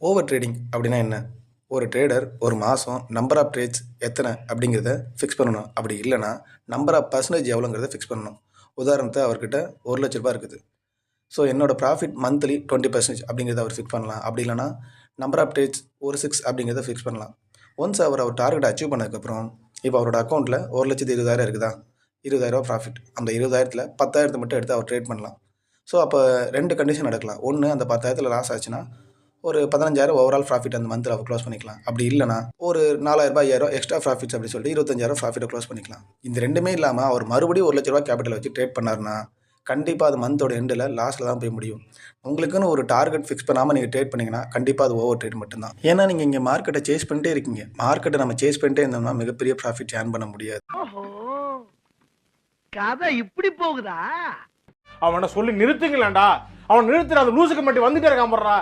Over trading அப்படின்னா என்ன? ஒரு ட்ரேடர் ஒரு மாதம் நம்பர் ஆஃப் ட்ரேட்ஸ் எத்தனை அப்படிங்கிறத ஃபிக்ஸ் பண்ணணும். அப்படி இல்லைனா நம்பர் ஆஃப் பர்சன்டேஜ் எவ்வளோங்கிறத ஃபிக்ஸ் பண்ணணும். உதாரணத்தை அவர்கிட்ட ₹1,00,000 இருக்குது. ஸோ என்னோடய ப்ராஃபிட் மந்த்லி 20% அப்படிங்கிறத அவர் ஃபிக்ஸ் பண்ணலாம். அப்படி இல்லைனா நம்பர் ஆஃப் ட்ரேட்ஸ் ஒரு 6 அப்படிங்கிறத ஃபிக்ஸ் பண்ணலாம். ஒன்ஸ் அவர் டார்கெட் அச்சீவ் பண்ணதுக்கப்புறம் இப்போ அவரோட அக்கௌண்ட்டில் 1,20,000 இருக்குதா, ₹20,000 ப்ராஃபிட். அந்த 20,000த்தில் 10,000 மட்டும் எடுத்து அவர் ட்ரேட் பண்ணலாம். ஸோ அப்போ 2 கண்டிஷன் நடக்கலாம். ஒன்று, அந்த 10,000 லாஸ் ஆச்சுன்னா ஒரு 15,000 ஓவரால் ப்ராஃபிட் அந்த மந்தில் அவர் க்ளோஸ் பண்ணிக்கலாம். அப்படி இல்லைனா ஒரு ₹4,000 5,000 எக்ஸ்ட்ரா ப்ராஃபிட்ஸ் அப்படின்னு சொல்லிட்டு 25,000 ப்ராஃபிட்டை க்ளோஸ் பண்ணிக்கலாம். இந்த ரெண்டுமே இல்லாமல் அவர் மறுபடியும் ₹1,00,000 கேபிட்டல் வச்சு ட்ரேட் பண்ணார்னா கண்டிப்பாக அது மந்தோட எண்டில் லாஸ்ட்டில் தான் போய் முடியும். உங்களுக்குன்னு ஒரு டார்கெட் ஃபிக்ஸ் பண்ணாமல் நீங்கள் ட்ரேட் பண்ணிங்கன்னா கண்டிப்பாக அது ஓவர் ட்ரேட் மட்டும்தான். ஏன்னா நீங்கள் இங்கே மார்க்கெட்டை சேஸ் பண்ணிட்டே இருக்கீங்க. மார்க்கெட்டை நம்ம சேஸ் பண்ணிட்டே இருந்தோம்னா மிகப்பெரிய ப்ராஃபிட் ஏர்ன் பண்ண முடியாது. கதை இப்படி போகுதா? அவனை சொல்லி நிறுத்துங்களேன்டா. அவன் நிறுத்துற அந்த லூசுக்கு மட்டும் வந்துட்டே இருக்கான் போடுறா.